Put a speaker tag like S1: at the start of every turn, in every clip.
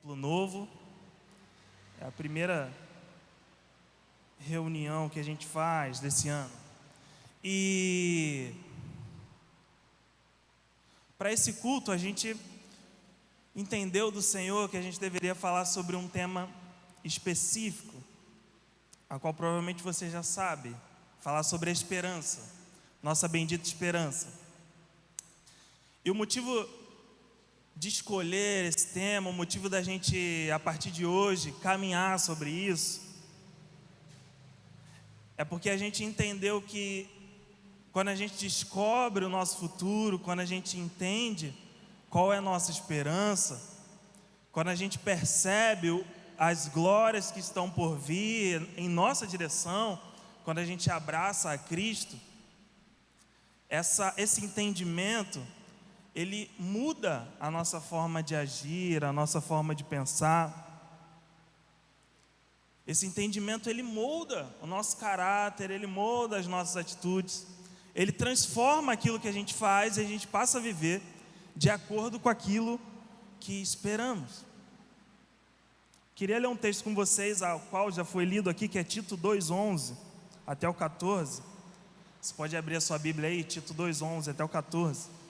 S1: Templo Novo. É a primeira reunião que a gente faz desse ano. E para esse culto a gente entendeu do Senhor que a gente deveria falar sobre um tema específico, a qual provavelmente você já sabe, falar sobre a esperança, nossa bendita esperança. E o motivo de escolher esse tema, o motivo da gente, a partir de hoje, caminhar sobre isso, é porque a gente entendeu que quando a gente descobre o nosso futuro, quando a gente entende qual é a nossa esperança, quando a gente percebe as glórias que estão por vir em nossa direção, quando a gente abraça a Cristo, esse entendimento, ele muda a nossa forma de agir, a nossa forma de pensar. Esse entendimento, ele molda o nosso caráter, ele molda as nossas atitudes, ele transforma aquilo que a gente faz e a gente passa a viver de acordo com aquilo que esperamos. Queria ler um texto com vocês, ao qual já foi lido aqui, que é Tito 2:11 até o 14. Você pode abrir a sua Bíblia aí, Tito 2:11 até o 14.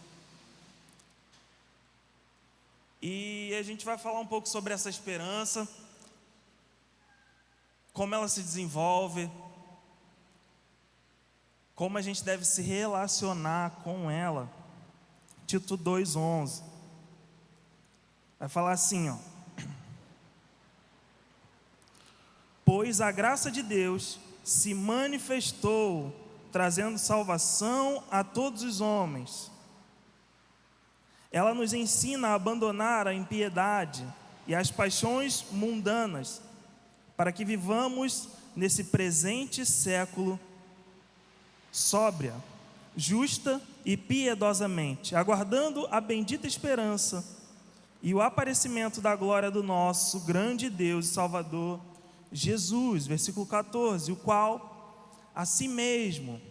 S1: E a gente vai falar um pouco sobre essa esperança, como ela se desenvolve, como a gente deve se relacionar com ela. Tito 2:11 vai falar assim, ó: pois a graça de Deus se manifestou, trazendo salvação a todos os homens. Ela nos ensina a abandonar a impiedade e as paixões mundanas, para que vivamos nesse presente século sóbria, justa e piedosamente, aguardando a bendita esperança e o aparecimento da glória do nosso grande Deus e Salvador, Jesus. Versículo 14: o qual a si mesmo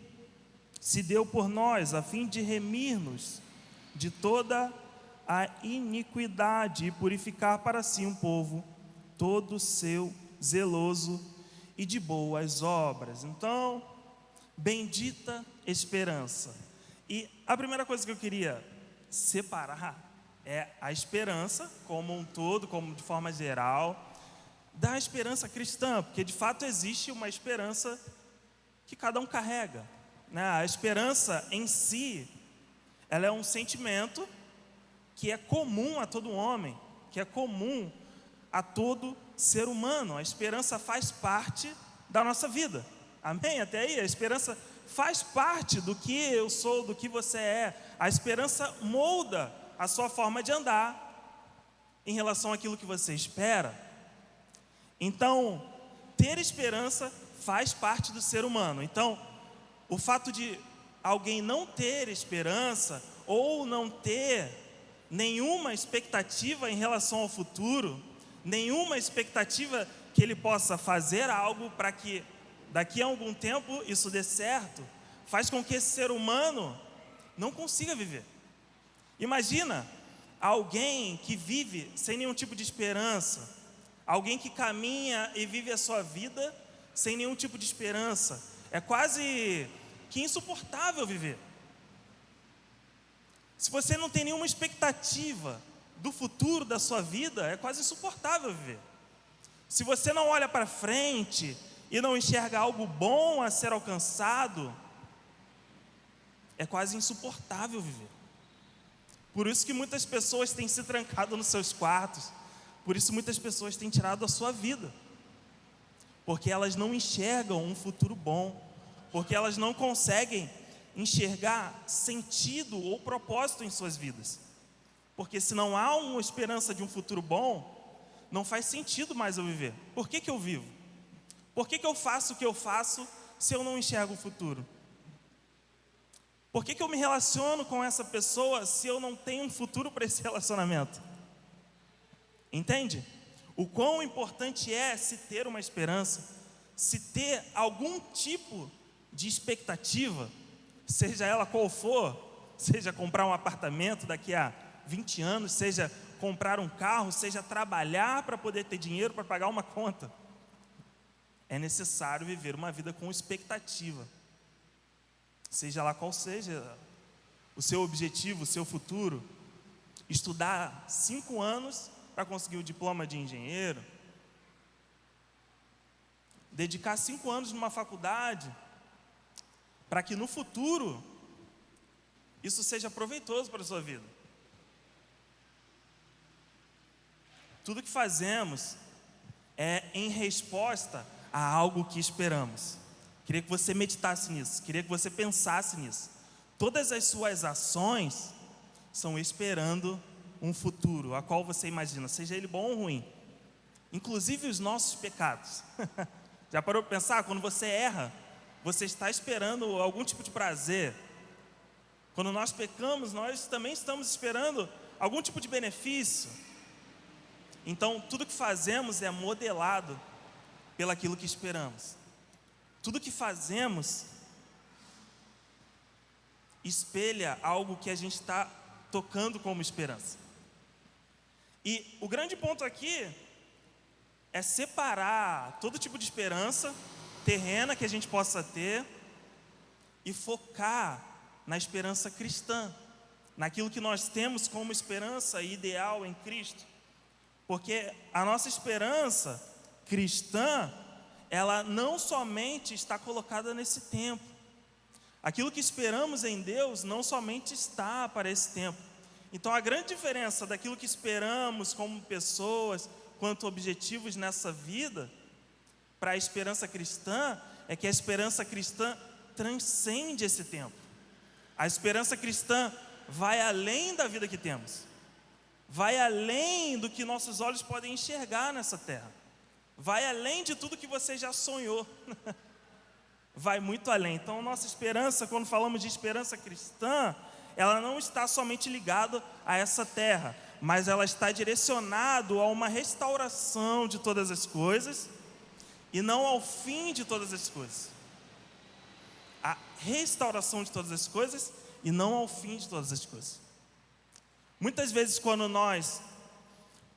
S1: se deu por nós, a fim de remir-nos de toda a iniquidade e purificar para si um povo todo seu, zeloso e de boas obras. Então, bendita esperança. E a primeira coisa que eu queria separar é a esperança como um todo, como de forma geral, da esperança cristã, porque de fato existe uma esperança que cada um carrega, né? A esperança em si, ela é um sentimento que é comum a todo homem, que é comum a todo ser humano. A esperança faz parte da nossa vida. Amém? Até aí, a esperança faz parte do que eu sou, do que você é. A esperança molda a sua forma de andar em relação àquilo que você espera. Então, ter esperança faz parte do ser humano. Então, o fato de alguém não ter esperança ou não ter nenhuma expectativa em relação ao futuro, nenhuma expectativa que ele possa fazer algo para que daqui a algum tempo isso dê certo, faz com que esse ser humano não consiga viver. Imagina alguém que vive sem nenhum tipo de esperança, alguém que caminha e vive a sua vida sem nenhum tipo de esperança. É quase que insuportável viver. Se você não tem nenhuma expectativa do futuro da sua vida, é quase insuportável viver. Se você não olha para frente e não enxerga algo bom a ser alcançado, é quase insuportável viver. Por isso que muitas pessoas têm se trancado nos seus quartos, por isso muitas pessoas têm tirado a sua vida, porque elas não enxergam um futuro bom, porque elas não conseguem enxergar sentido ou propósito em suas vidas. Porque se não há uma esperança de um futuro bom, não faz sentido mais eu viver. Por que eu vivo? Por que eu faço o que eu faço se eu não enxergo o futuro? Por que eu me relaciono com essa pessoa se eu não tenho um futuro para esse relacionamento? Entende? O quão importante é se ter uma esperança, se ter algum tipo de expectativa, seja ela qual for, seja comprar um apartamento daqui a 20 anos, seja comprar um carro, seja trabalhar para poder ter dinheiro para pagar uma conta. É necessário viver uma vida com expectativa. Seja lá qual seja o seu objetivo, o seu futuro. Estudar 5 anos para conseguir o diploma de engenheiro. Dedicar 5 anos numa faculdade para que no futuro isso seja proveitoso para a sua vida. Tudo que fazemos é em resposta a algo que esperamos. Queria que você meditasse nisso, queria que você pensasse nisso. Todas as suas ações são esperando um futuro, a qual você imagina, seja ele bom ou ruim. Inclusive os nossos pecados. Já parou para pensar? Quando você erra, você está esperando algum tipo de prazer. Quando nós pecamos, nós também estamos esperando algum tipo de benefício. Então, tudo que fazemos é modelado pelaquilo que esperamos. Tudo que fazemos espelha algo que a gente está tocando como esperança. E o grande ponto aqui é separar todo tipo de esperança terrena que a gente possa ter e focar na esperança cristã, naquilo que nós temos como esperança ideal em Cristo. Porque a nossa esperança cristã, ela não somente está colocada nesse tempo. Aquilo que esperamos em Deus não somente está para esse tempo. Então a grande diferença daquilo que esperamos como pessoas, quanto objetivos nessa vida, para a esperança cristã, é que a esperança cristã transcende esse tempo. A esperança cristã vai além da vida que temos. Vai além do que nossos olhos podem enxergar nessa terra. Vai além de tudo que você já sonhou. Vai muito além. Então, nossa esperança, quando falamos de esperança cristã, ela não está somente ligada a essa terra, mas ela está direcionada a uma restauração de todas as coisas e não ao fim de todas as coisas. A restauração de todas as coisas e não ao fim de todas as coisas. Muitas vezes, quando nós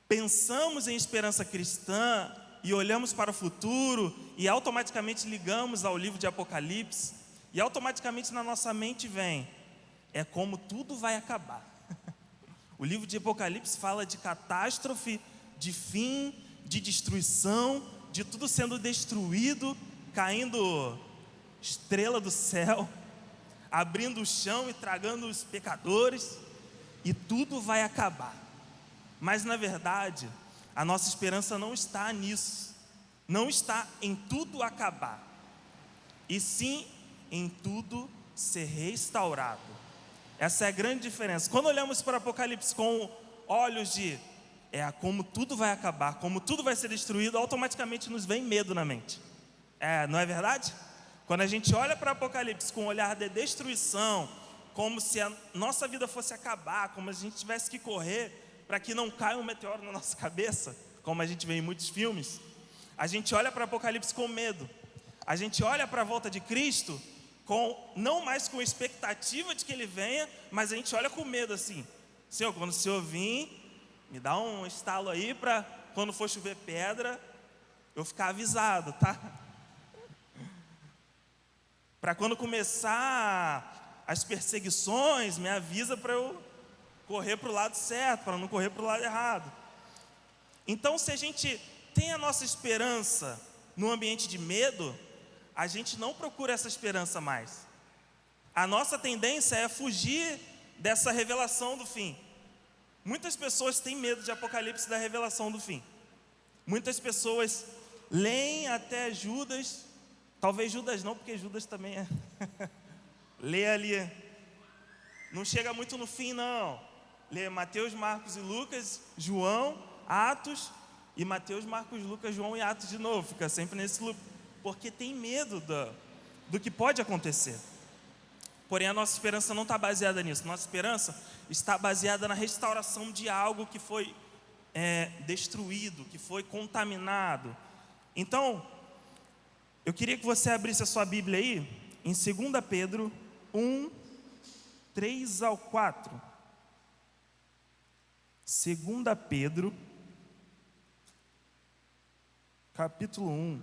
S1: pensamos em esperança cristã e olhamos para o futuro e automaticamente ligamos ao livro de Apocalipse, e automaticamente na nossa mente vem: é como tudo vai acabar. O livro de Apocalipse fala de catástrofe, de fim, de destruição, de tudo sendo destruído, caindo estrela do céu, abrindo o chão e tragando os pecadores, e tudo vai acabar. Mas na verdade, a nossa esperança não está nisso, não está em tudo acabar, e sim em tudo ser restaurado. Essa é a grande diferença. Quando olhamos para o Apocalipse com olhos de como tudo vai acabar, como tudo vai ser destruído, automaticamente nos vem medo na mente. Não é verdade? Quando a gente olha para o Apocalipse com um olhar de destruição, como se a nossa vida fosse acabar, como se a gente tivesse que correr para que não caia um meteoro na nossa cabeça, como a gente vê em muitos filmes, a gente olha para o Apocalipse com medo. A gente olha para a volta de Cristo não mais com expectativa de que Ele venha, mas a gente olha com medo assim: Senhor, quando o Senhor vir, me dá um estalo aí para quando for chover pedra, eu ficar avisado, tá? Para quando começar as perseguições, me avisa para eu correr para o lado certo, para não correr para o lado errado. Então, se a gente tem a nossa esperança no ambiente de medo, a gente não procura essa esperança mais. A nossa tendência é fugir dessa revelação do fim. Muitas pessoas têm medo de Apocalipse, da revelação do fim. Muitas pessoas leem até Judas, talvez Judas não, porque Judas também lê ali, não chega muito no fim não. Lê Mateus, Marcos e Lucas, João, Atos, e Mateus, Marcos, Lucas, João e Atos de novo. Fica sempre nesse loop, porque tem medo do que pode acontecer. Porém, a nossa esperança não está baseada nisso. Nossa esperança está baseada na restauração de algo que foi destruído, que foi contaminado. Então, eu queria que você abrisse a sua Bíblia aí, em 2 Pedro 1, 3 ao 4. 2 Pedro, capítulo 1.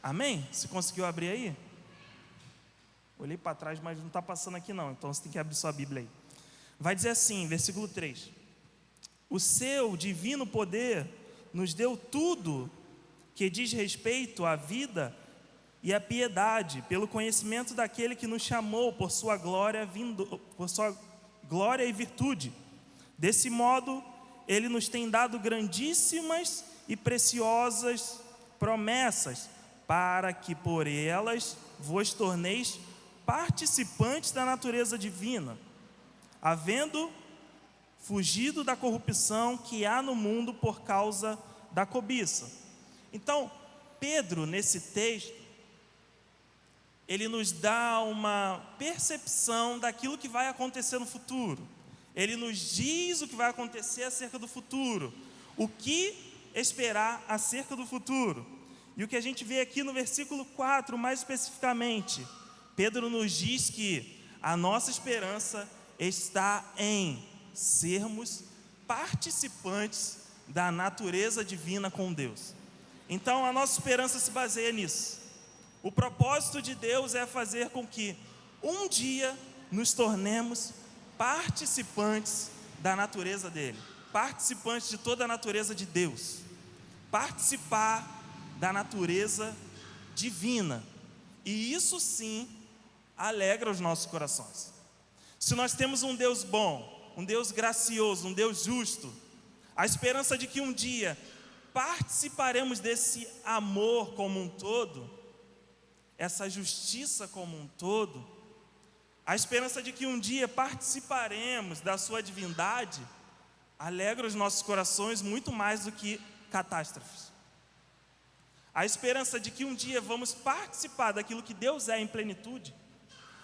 S1: Amém? Você conseguiu abrir aí? Olhei para trás, mas não está passando aqui não, então você tem que abrir sua Bíblia aí. Vai dizer assim, versículo 3: o seu divino poder nos deu tudo que diz respeito à vida e à piedade, pelo conhecimento daquele que nos chamou por sua glória e virtude. Desse modo, ele nos tem dado grandíssimas e preciosas promessas, para que por elas vos torneis participantes da natureza divina, havendo fugido da corrupção que há no mundo por causa da cobiça. Então, Pedro, nesse texto, ele nos dá uma percepção daquilo que vai acontecer no futuro. Ele nos diz o que vai acontecer acerca do futuro, o que esperar acerca do futuro. E o que a gente vê aqui no versículo 4, mais especificamente, Pedro nos diz que a nossa esperança está em sermos participantes da natureza divina com Deus. Então a nossa esperança se baseia nisso. O propósito de Deus é fazer com que um dia nos tornemos participantes da natureza dele, participantes de toda a natureza de Deus, participar da natureza divina. E isso sim alegra os nossos corações. Se nós temos um Deus bom, um Deus gracioso, um Deus justo, a esperança de que um dia participaremos desse amor como um todo, essa justiça como um todo, a esperança de que um dia participaremos da sua divindade, alegra os nossos corações muito mais do que catástrofes. A esperança de que um dia vamos participar daquilo que Deus é em plenitude,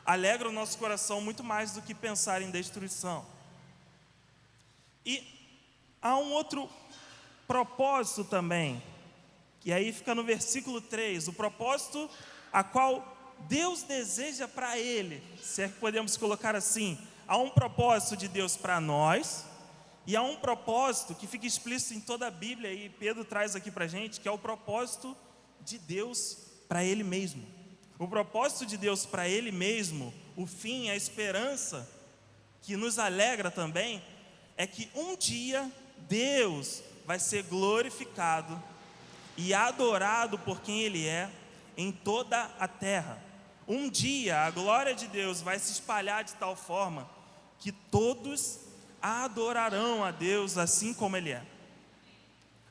S1: alegra o nosso coração muito mais do que pensar em destruição. E há um outro propósito também, que aí fica no versículo 3, o propósito a qual Deus deseja para Ele, se é que podemos colocar assim. Há um propósito de Deus para nós, e há um propósito que fica explícito em toda a Bíblia, e Pedro traz aqui para a gente, que é o propósito de Deus para Ele mesmo. O propósito de Deus para Ele mesmo, o fim, a esperança, que nos alegra também, é que um dia Deus vai ser glorificado e adorado por quem Ele é em toda a terra. Um dia a glória de Deus vai se espalhar de tal forma que todos adorarão a Deus assim como Ele é.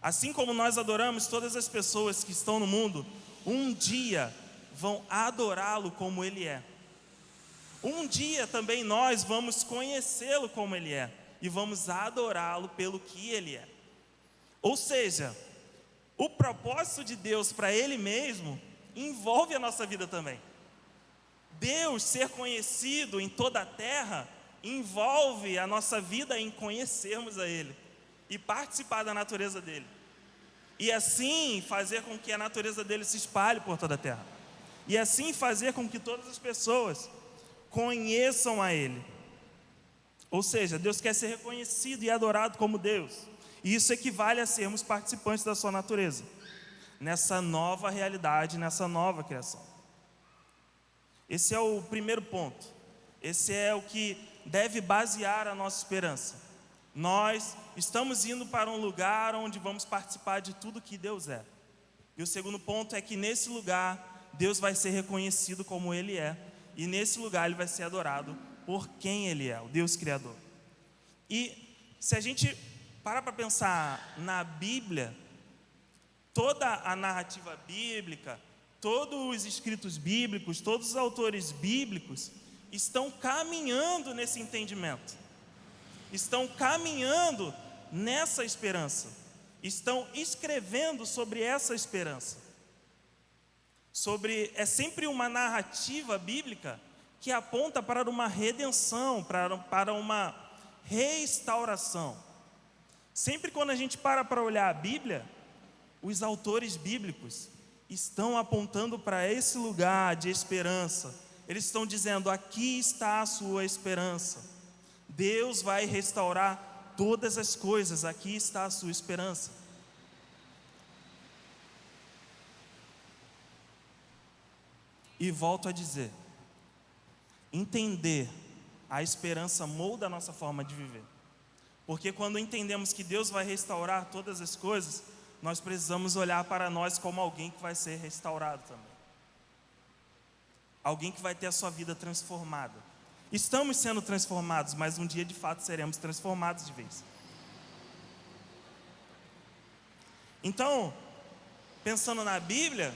S1: Assim como nós adoramos, todas as pessoas que estão no mundo, um dia vão adorá-lo como Ele é. Um dia também nós vamos conhecê-lo como Ele é, e vamos adorá-lo pelo que Ele é. Ou seja, o propósito de Deus para Ele mesmo envolve a nossa vida também. Deus ser conhecido em toda a terra envolve a nossa vida em conhecermos a Ele e participar da natureza dEle, e assim fazer com que a natureza dEle se espalhe por toda a terra, e assim fazer com que todas as pessoas conheçam a Ele. Ou seja, Deus quer ser reconhecido e adorado como Deus, e isso equivale a sermos participantes da sua natureza, nessa nova realidade, nessa nova criação. Esse é o primeiro ponto. Esse é o que deve basear a nossa esperança. Nós estamos indo para um lugar onde vamos participar de tudo que Deus é. E o segundo ponto é que nesse lugar Deus vai ser reconhecido como Ele é, e nesse lugar Ele vai ser adorado por quem Ele é, o Deus Criador. E se a gente para pensar na Bíblia, toda a narrativa bíblica, todos os escritos bíblicos, todos os autores bíblicos estão caminhando nesse entendimento, estão caminhando nessa esperança, estão escrevendo sobre essa esperança. É sempre uma narrativa bíblica que aponta para uma redenção, para uma restauração. Sempre quando a gente para olhar a Bíblia, os autores bíblicos estão apontando para esse lugar de esperança. Eles estão dizendo: aqui está a sua esperança. Deus vai restaurar todas as coisas, aqui está a sua esperança. E volto a dizer, entender a esperança molda a nossa forma de viver. Porque quando entendemos que Deus vai restaurar todas as coisas, nós precisamos olhar para nós como alguém que vai ser restaurado também. Alguém que vai ter a sua vida transformada. Estamos sendo transformados, mas um dia de fato seremos transformados de vez. Então, pensando na Bíblia,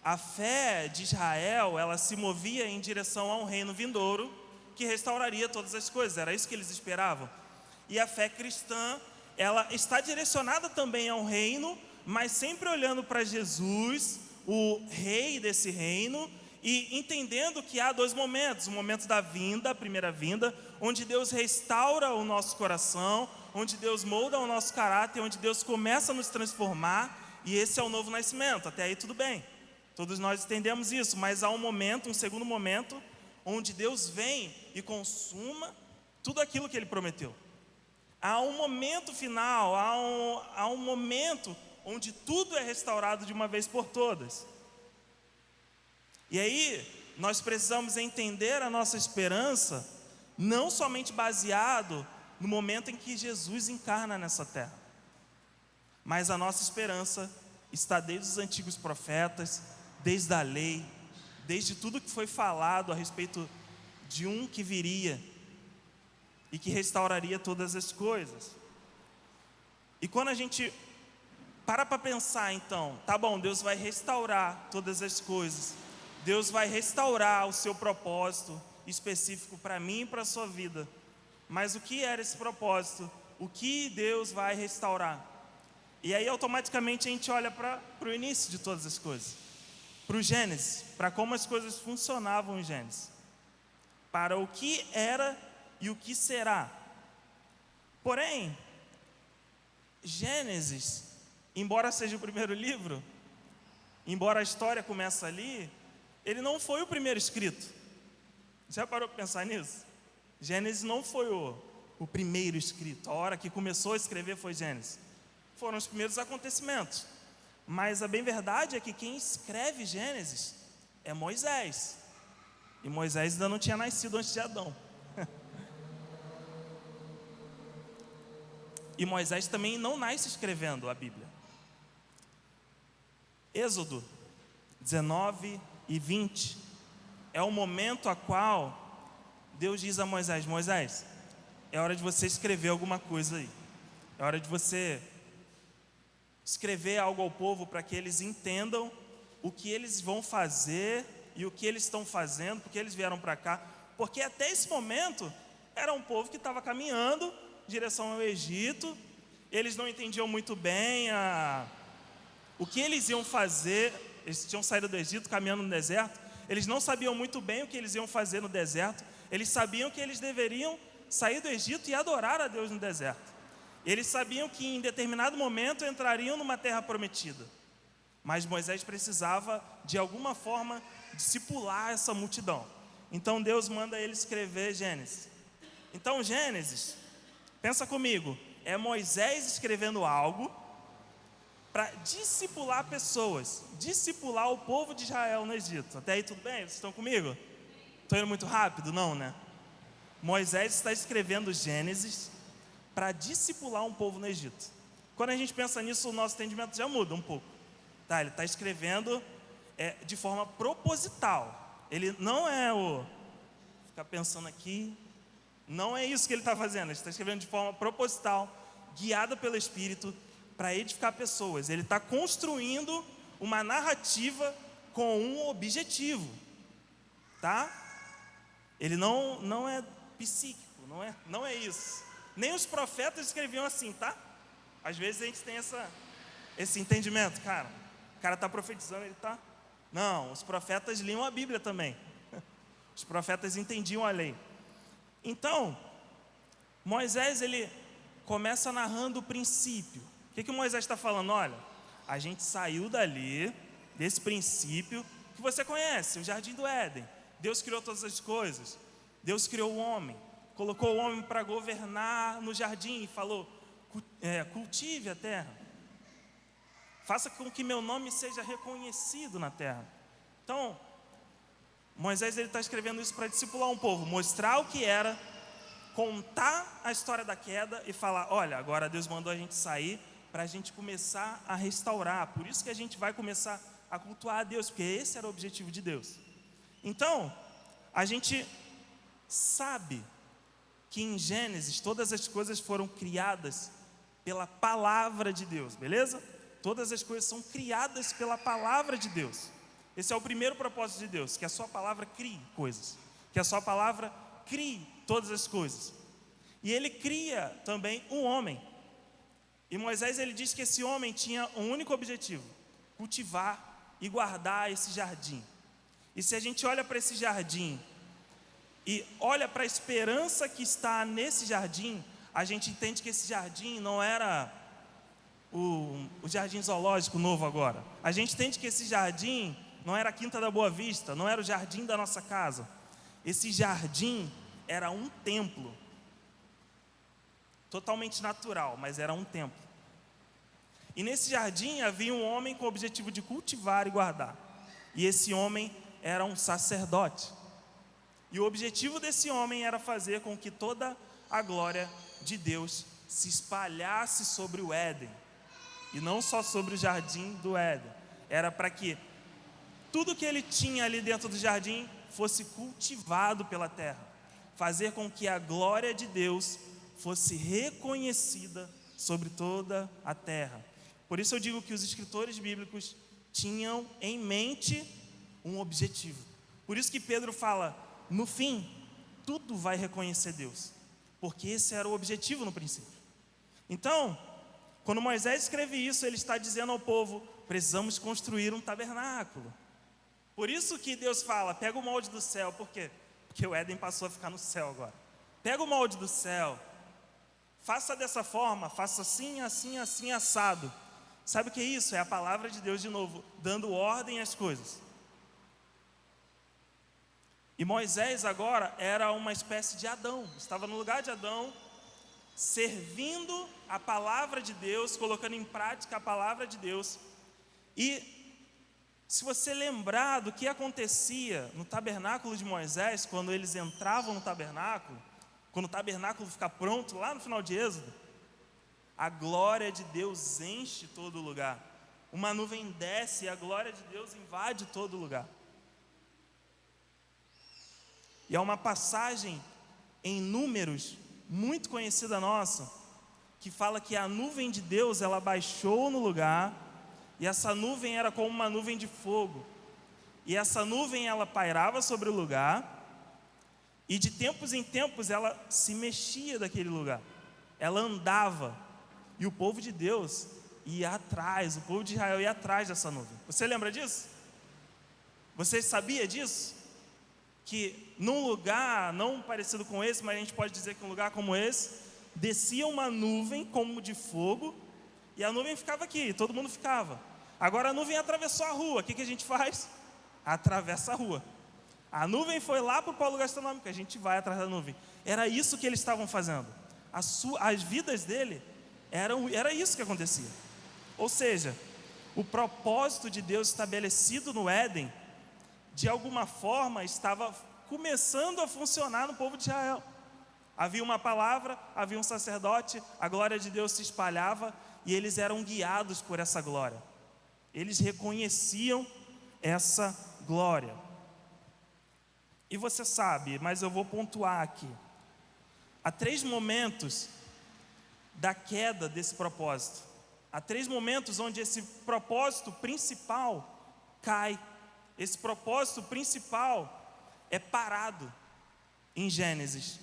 S1: a fé de Israel, ela se movia em direção a um reino vindouro que restauraria todas as coisas. Era isso que eles esperavam. E a fé cristã, ela está direcionada também ao reino, mas sempre olhando para Jesus, o rei desse reino, e entendendo que há dois momentos: o momento da vinda, a primeira vinda, onde Deus restaura o nosso coração, onde Deus molda o nosso caráter, onde Deus começa a nos transformar, e esse é o novo nascimento. Até aí tudo bem, todos nós entendemos isso, mas há um momento, um segundo momento, onde Deus vem e consuma tudo aquilo que Ele prometeu. Há um momento final, há um momento onde tudo é restaurado de uma vez por todas. E aí, nós precisamos entender a nossa esperança, não somente baseado no momento em que Jesus encarna nessa terra, mas a nossa esperança está desde os antigos profetas, desde a lei, desde tudo que foi falado a respeito de um que viria e que restauraria todas as coisas. E quando a gente para pensar, então, tá bom, Deus vai restaurar todas as coisas, Deus vai restaurar o seu propósito específico para mim e para a sua vida. Mas o que era esse propósito? O que Deus vai restaurar? E aí automaticamente a gente olha para o início de todas as coisas, para o Gênesis, para como as coisas funcionavam em Gênesis, para o que era e o que será. Porém, Gênesis, embora seja o primeiro livro, embora a história comece ali, ele não foi o primeiro escrito. Já parou para pensar nisso? Gênesis não foi o primeiro escrito. A hora que começou a escrever foi Gênesis. Foram os primeiros acontecimentos. Mas a bem verdade é que quem escreve Gênesis é Moisés. E Moisés ainda não tinha nascido antes de Adão. E Moisés também não nasce escrevendo a Bíblia. Êxodo 19 e 20 é o momento a qual Deus diz a Moisés: Moisés, é hora de você escrever alguma coisa aí. É hora de você escrever algo ao povo para que eles entendam o que eles vão fazer e o que eles estão fazendo, porque eles vieram para cá. Porque até esse momento era um povo que estava caminhando em direção ao Egito. Eles não entendiam muito bem o que eles iam fazer. Eles tinham saído do Egito caminhando no deserto. Eles não sabiam muito bem o que eles iam fazer no deserto. Eles sabiam que eles deveriam sair do Egito e adorar a Deus no deserto. Eles sabiam que em determinado momento entrariam numa terra prometida. Mas Moisés precisava de alguma forma discipular essa multidão. Então Deus manda ele escrever Gênesis. Então Gênesis, pensa comigo, é Moisés escrevendo algo para discipular pessoas, discipular o povo de Israel no Egito. Até aí tudo bem? Vocês estão comigo? Estou indo muito rápido? Não, né? Moisés está escrevendo Gênesis para discipular um povo no Egito. Quando a gente pensa nisso, o nosso entendimento já muda um pouco. Tá, ele está escrevendo de forma proposital. Ele não é ficar pensando aqui. Não é isso que ele está fazendo. Ele está escrevendo de forma proposital, guiada pelo Espírito, para edificar pessoas. Ele está construindo uma narrativa com um objetivo, tá? Ele não é psíquico, não é isso. Nem os profetas escreviam assim, tá? Às vezes a gente tem esse entendimento, cara. O cara está profetizando, ele está... Não, os profetas liam a Bíblia também. Os profetas entendiam a lei. Então, Moisés, ele começa narrando o princípio. O que Moisés está falando? Olha, a gente saiu dali, desse princípio que você conhece, o Jardim do Éden. Deus criou todas as coisas. Deus criou o homem, colocou o homem para governar no jardim e falou: cultive a terra, faça com que meu nome seja reconhecido na terra. Então, Moisés está escrevendo isso para discipular um povo, mostrar o que era, contar a história da queda e falar: olha, agora Deus mandou a gente sair para a gente começar a restaurar. Por isso que a gente vai começar a cultuar a Deus, porque esse era o objetivo de Deus. Então, a gente sabe que em Gênesis todas as coisas foram criadas pela palavra de Deus, beleza? Todas as coisas são criadas pela palavra de Deus. Esse é o primeiro propósito de Deus, que a sua palavra crie coisas, que a sua palavra crie todas as coisas. E ele cria também um homem. E Moisés, ele diz que esse homem tinha um único objetivo: cultivar e guardar esse jardim. E se a gente olha para esse jardim e olha para a esperança que está nesse jardim, a gente entende que esse jardim não era o jardim zoológico novo agora. A gente entende que esse jardim não era a Quinta da Boa Vista, não era o jardim da nossa casa. Esse jardim era um templo, totalmente natural, mas era um templo. E nesse jardim havia um homem com o objetivo de cultivar e guardar. E esse homem era um sacerdote. E o objetivo desse homem era fazer com que toda a glória de Deus se espalhasse sobre o Éden. E não só sobre o jardim do Éden. Era para que tudo que ele tinha ali dentro do jardim fosse cultivado pela terra. Fazer com que a glória de Deus fosse reconhecida sobre toda a terra. Por isso eu digo que os escritores bíblicos tinham em mente um objetivo. Por isso que Pedro fala: no fim, tudo vai reconhecer Deus, porque esse era o objetivo no princípio. Então, quando Moisés escreve isso, ele está dizendo ao povo: precisamos construir um tabernáculo. Por isso que Deus fala: pega o molde do céu. Por quê? Porque o Éden passou a ficar no céu agora. Pega o molde do céu, faça dessa forma, faça assim, assim, assim, assado. Sabe o que é isso? É a palavra de Deus de novo, dando ordem às coisas. E Moisés agora era uma espécie de Adão, estava no lugar de Adão, servindo a palavra de Deus, colocando em prática a palavra de Deus. E se você lembrar do que acontecia no tabernáculo de Moisés, quando eles entravam no tabernáculo, quando o tabernáculo fica pronto, lá no final de Êxodo, a glória de Deus enche todo o lugar. Uma nuvem desce e a glória de Deus invade todo o lugar. E há uma passagem em Números, muito conhecida nossa, que fala que a nuvem de Deus, ela baixou no lugar, e essa nuvem era como uma nuvem de fogo. E essa nuvem, ela pairava sobre o lugar, e de tempos em tempos ela se mexia daquele lugar. Ela andava, e o povo de Deus ia atrás, o povo de Israel ia atrás dessa nuvem. Você lembra disso? Você sabia disso? Que num lugar não parecido com esse, mas a gente pode dizer que um lugar como esse, descia uma nuvem como de fogo, e a nuvem ficava aqui, todo mundo ficava. Agora a nuvem atravessou a rua, o que a gente faz? Atravessa a rua. A nuvem foi lá para o polo gastronômico, a gente vai atrás da nuvem. Era isso que eles estavam fazendo. As vidas dele, era isso que acontecia. Ou seja, o propósito de Deus estabelecido no Éden, de alguma forma, estava começando a funcionar no povo de Israel. Havia uma palavra, havia um sacerdote, a glória de Deus se espalhava e eles eram guiados por essa glória. Eles reconheciam essa glória. E você sabe, mas eu vou pontuar aqui. Há 3 momentos da queda desse propósito. Há 3 momentos onde esse propósito principal cai. Esse propósito principal é parado em Gênesis.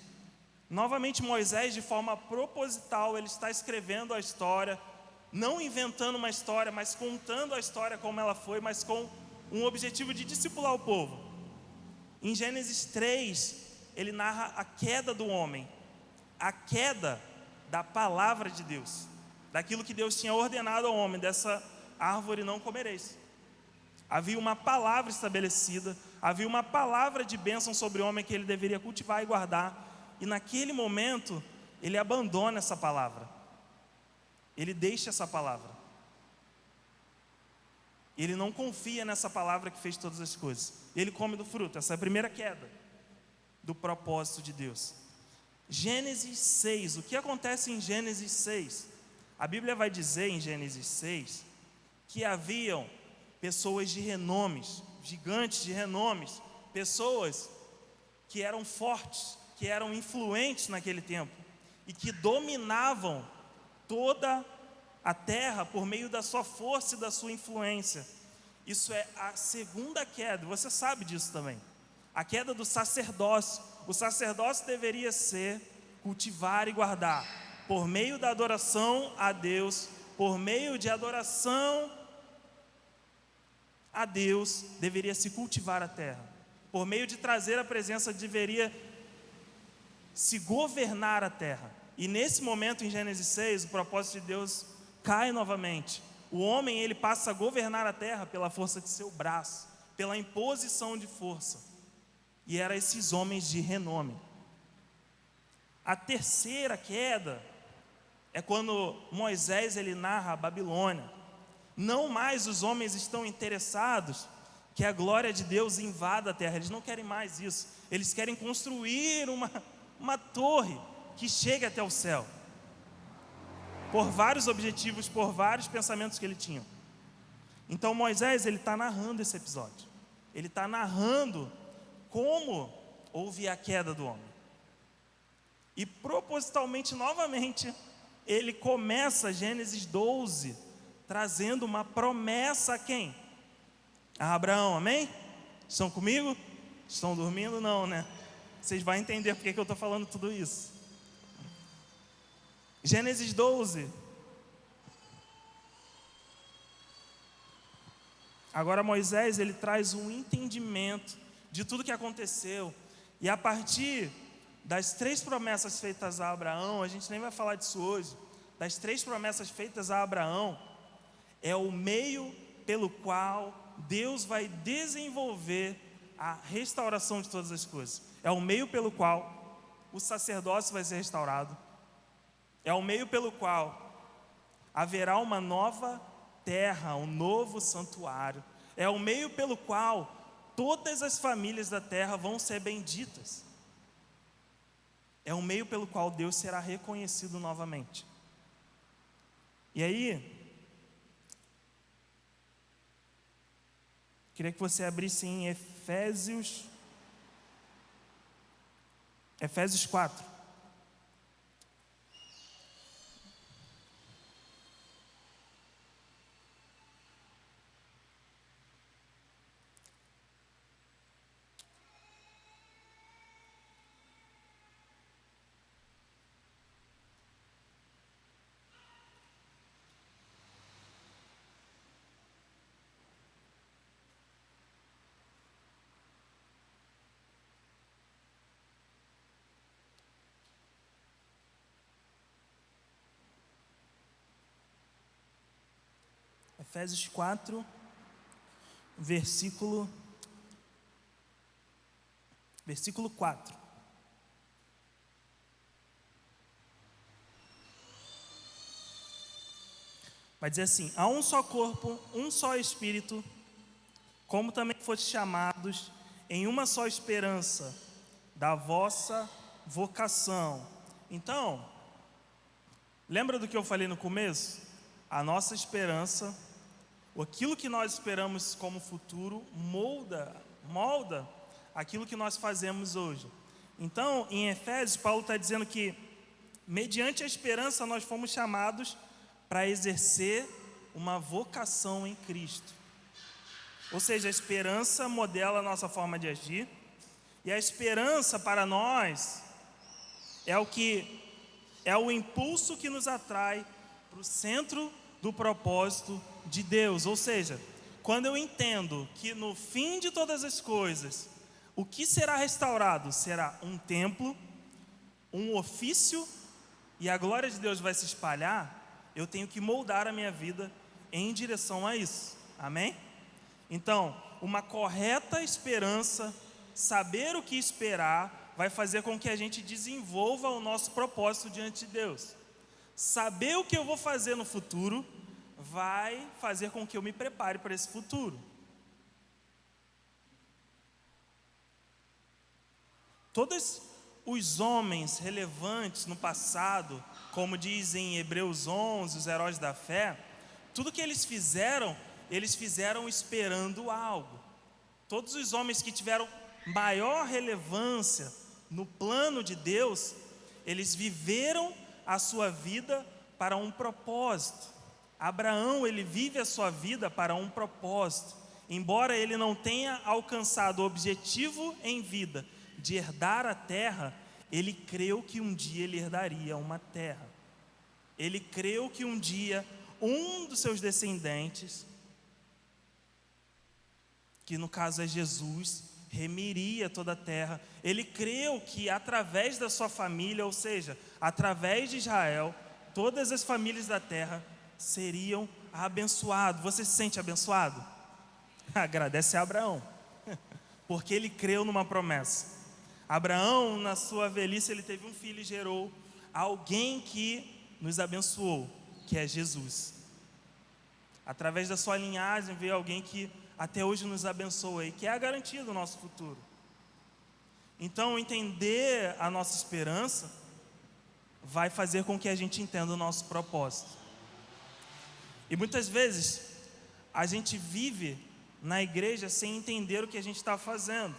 S1: Novamente Moisés, de forma proposital, ele está escrevendo a história, não inventando uma história, mas contando a história como ela foi, mas com um objetivo de discipular o povo. Em Gênesis 3, ele narra a queda do homem, a queda da palavra de Deus, daquilo que Deus tinha ordenado ao homem: dessa árvore não comereis. Havia uma palavra estabelecida, havia uma palavra de bênção sobre o homem que ele deveria cultivar e guardar, e naquele momento ele abandona essa palavra, ele deixa essa palavra, ele não confia nessa palavra que fez todas as coisas, ele come do fruto. Essa é a primeira queda do propósito de Deus. Gênesis 6, o que acontece em Gênesis 6? A Bíblia vai dizer em Gênesis 6 que haviam pessoas de renomes, gigantes de renomes, pessoas que eram fortes, que eram influentes naquele tempo e que dominavam toda a terra por meio da sua força e da sua influência. Isso é a segunda queda, você sabe disso também. A queda do sacerdócio. O sacerdócio deveria ser cultivar e guardar, por meio da adoração a Deus, por meio de adoração a Deus, deveria se cultivar a terra. Por meio de trazer a presença, deveria se governar a terra. E nesse momento, em Gênesis 6, o propósito de Deus cai novamente. O homem, ele passa a governar a terra pela força de seu braço, pela imposição de força. E eram esses homens de renome. A terceira queda é quando Moisés, ele narra a Babilônia. Não mais os homens estão interessados que a glória de Deus invada a terra. Eles não querem mais isso. Eles querem construir uma torre que chegue até o céu, por vários objetivos, por vários pensamentos que ele tinha. Então Moisés, ele está narrando esse episódio. Ele está narrando como houve a queda do homem. E propositalmente, novamente, ele começa Gênesis 12 trazendo uma promessa a quem? A Abraão, amém? Estão comigo? Estão dormindo? Não, né? Vocês vão entender porque que eu estou falando tudo isso. Gênesis 12. Agora Moisés, ele traz um entendimento de tudo que aconteceu. E a partir das 3 promessas feitas a Abraão, a gente nem vai falar disso hoje, das 3 promessas feitas a Abraão, é o meio pelo qual Deus vai desenvolver a restauração de todas as coisas. É o meio pelo qual o sacerdócio vai ser restaurado. É o meio pelo qual haverá uma nova terra, um novo santuário. É o meio pelo qual todas as famílias da terra vão ser benditas. É o meio pelo qual Deus será reconhecido novamente. E aí, queria que você abrisse em Efésios 4. Efésios 4, versículo 4. Vai dizer assim: há um só corpo, um só Espírito, como também foste chamados em uma só esperança da vossa vocação. Então, lembra do que eu falei no começo? A nossa esperança, aquilo que nós esperamos como futuro, molda aquilo que nós fazemos hoje. Então, em Efésios, Paulo está dizendo que, mediante a esperança, nós fomos chamados para exercer uma vocação em Cristo. Ou seja, a esperança modela a nossa forma de agir, e a esperança para nós é o impulso que nos atrai para o centro do propósito de Deus. Ou seja, quando eu entendo que no fim de todas as coisas, O que será restaurado? Será um templo, um ofício, e a glória de Deus vai se espalhar. Eu tenho que moldar a minha vida em direção a isso. Amém? Então, uma correta esperança, saber o que esperar, vai fazer com que a gente desenvolva o nosso propósito diante de Deus. Saber o que eu vou fazer no futuro vai fazer com que eu me prepare para esse futuro. Todos os homens relevantes no passado, como dizem em Hebreus 11, os heróis da fé, tudo que eles fizeram esperando algo. Todos os homens que tiveram maior relevância no plano de Deus, eles viveram a sua vida para um propósito. Abraão, ele vive a sua vida para um propósito. Embora ele não tenha alcançado o objetivo em vida de herdar a terra, ele creu que um dia ele herdaria uma terra. Ele creu que um dia um dos seus descendentes, que no caso é Jesus, remiria toda a terra. Ele creu que através da sua família, ou seja, através de Israel, todas as famílias da terra seriam abençoadas. Você se sente abençoado? Agradece a Abraão, porque ele creu numa promessa. Abraão, na sua velhice, ele teve um filho e gerou alguém que nos abençoou, que é Jesus. Através da sua linhagem veio alguém que até hoje nos abençoa e que é a garantia do nosso futuro. Então, entender a nossa esperança vai fazer com que a gente entenda o nosso propósito. E muitas vezes a gente vive na igreja sem entender o que a gente está fazendo,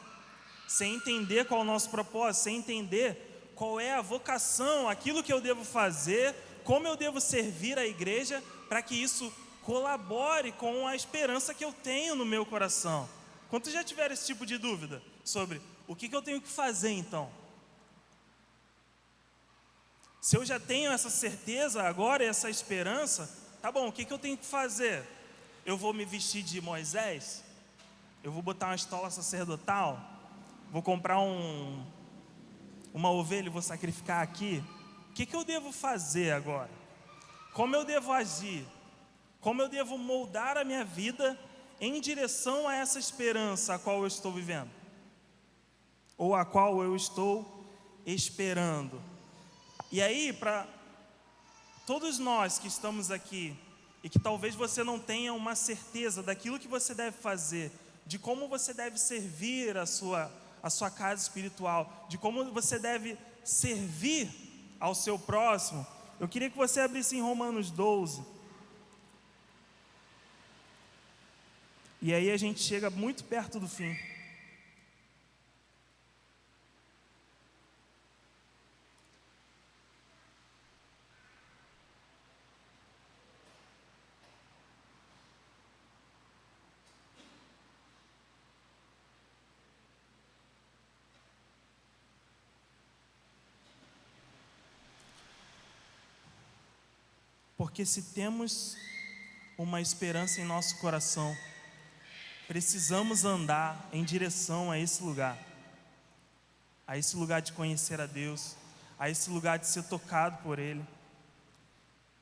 S1: sem entender qual é o nosso propósito, sem entender qual é a vocação, aquilo que eu devo fazer, como eu devo servir a igreja para que isso colabore com a esperança que eu tenho no meu coração. Quantos já tiveram esse tipo de dúvida sobre o que eu tenho que fazer então? Se eu já tenho essa certeza agora, essa esperança, tá bom, o que eu tenho que fazer? Eu vou me vestir de Moisés? Eu vou botar uma estola sacerdotal? Vou comprar uma ovelha e vou sacrificar aqui? O que eu devo fazer agora? Como eu devo agir? Como eu devo moldar a minha vida em direção a essa esperança a qual eu estou vivendo? Ou a qual eu estou esperando? E aí, para todos nós que estamos aqui, e que talvez você não tenha uma certeza daquilo que você deve fazer, de como você deve servir a sua casa espiritual, de como você deve servir ao seu próximo, eu queria que você abrisse em Romanos 12. E aí a gente chega muito perto do fim. Porque se temos uma esperança em nosso coração, precisamos andar em direção a esse lugar de conhecer a Deus, a esse lugar de ser tocado por Ele.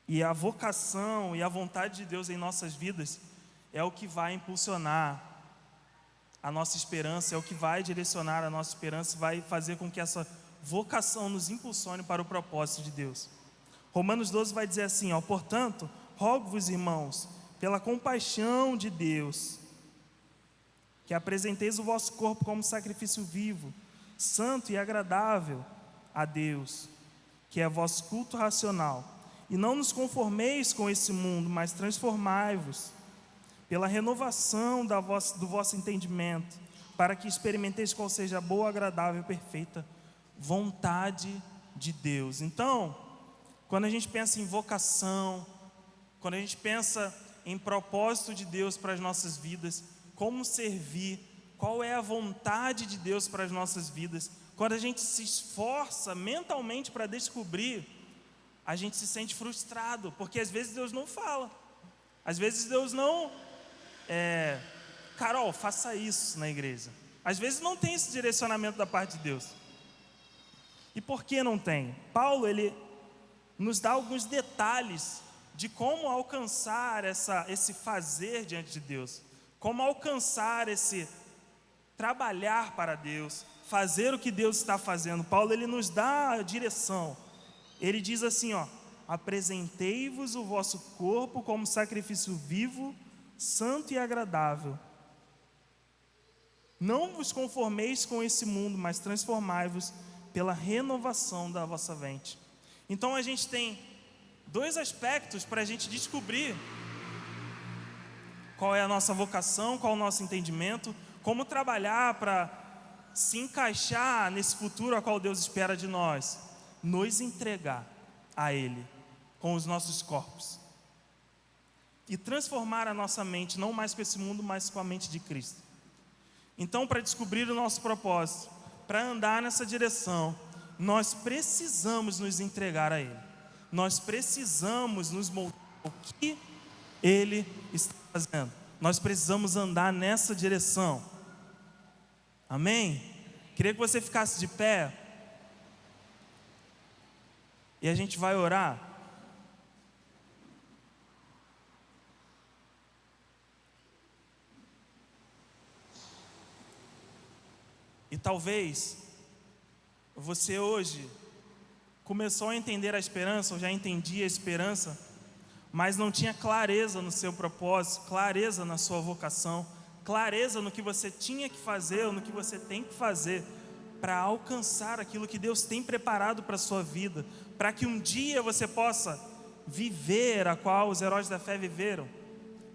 S1: E a vocação e a vontade de Deus em nossas vidas é o que vai impulsionar a nossa esperança, é o que vai direcionar a nossa esperança, vai fazer com que essa vocação nos impulsione para o propósito de Deus. Romanos 12 vai dizer assim, portanto, rogo-vos, irmãos, pela compaixão de Deus, que apresenteis o vosso corpo como sacrifício vivo, santo e agradável a Deus, que é vosso culto racional. E não nos conformeis com esse mundo, mas transformai-vos pela renovação do vosso entendimento, para que experimenteis qual seja a boa, agradável e perfeita vontade de Deus. Então, quando a gente pensa em vocação, quando a gente pensa em propósito de Deus para as nossas vidas, como servir, qual é a vontade de Deus para as nossas vidas, quando a gente se esforça mentalmente para descobrir, a gente se sente frustrado, porque às vezes Deus não fala, às vezes Deus não, Carol, faça isso na igreja, Às vezes não tem esse direcionamento da parte de Deus. E por que não tem? Paulo, ele nos dá alguns detalhes de como alcançar esse fazer diante de Deus, como alcançar esse trabalhar para Deus, fazer o que Deus está fazendo. Paulo, ele nos dá a direção. Ele diz assim, apresentei-vos o vosso corpo como sacrifício vivo, santo e agradável. Não vos conformeis com esse mundo, mas transformai-vos pela renovação da vossa mente. Então a gente tem dois aspectos para a gente descobrir qual é a nossa vocação, qual é o nosso entendimento, como trabalhar para se encaixar nesse futuro a qual Deus espera de nós. Nos entregar a Ele com os nossos corpos e transformar a nossa mente, não mais com esse mundo, mas com a mente de Cristo. Então, para descobrir o nosso propósito, para andar nessa direção, nós precisamos nos entregar a Ele. Nós precisamos nos moldar o que Ele está fazendo. Nós precisamos andar nessa direção. Amém? Queria que você ficasse de pé. E a gente vai orar. E talvez você hoje começou a entender a esperança, ou já entendia a esperança, mas não tinha clareza no seu propósito, clareza na sua vocação, clareza no que você tinha que fazer, ou no que você tem que fazer para alcançar aquilo que Deus tem preparado para a sua vida, para que um dia você possa viver a qual os heróis da fé viveram,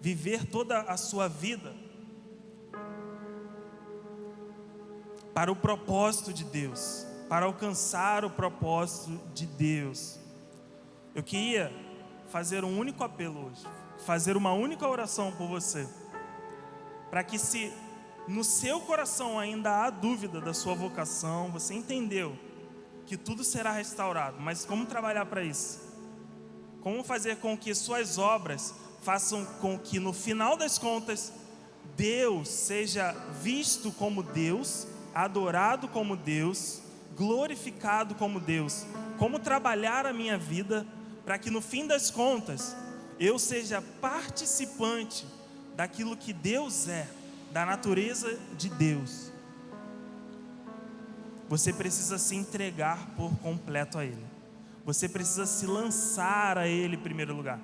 S1: viver toda a sua vida para o propósito de Deus, para alcançar o propósito de Deus. Eu queria fazer um único apelo hoje, fazer uma única oração por você, para que, se no seu coração ainda há dúvida da sua vocação, você entendeu que tudo será restaurado, mas como trabalhar para isso? Como fazer com que suas obras façam com que, no final das contas, Deus seja visto como Deus, adorado como Deus, glorificado como Deus? Como trabalhar a minha vida para que, no fim das contas, eu seja participante daquilo que Deus é, da natureza de Deus? Você precisa se entregar por completo a Ele. Você precisa se lançar a Ele em primeiro lugar.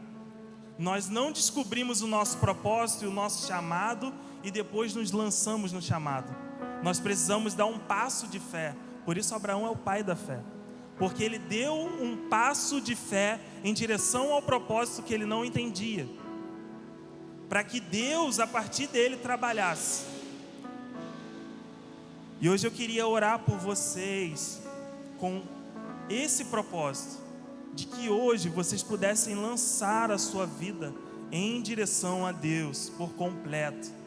S1: Nós não descobrimos o nosso propósito e o nosso chamado e depois nos lançamos no chamado. Nós precisamos dar um passo de fé. Por isso Abraão é o pai da fé, porque ele deu um passo de fé em direção ao propósito que ele não entendia, para que Deus, a partir dele, trabalhasse. E hoje eu queria orar por vocês com esse propósito, de que hoje vocês pudessem lançar a sua vida em direção a Deus por completo.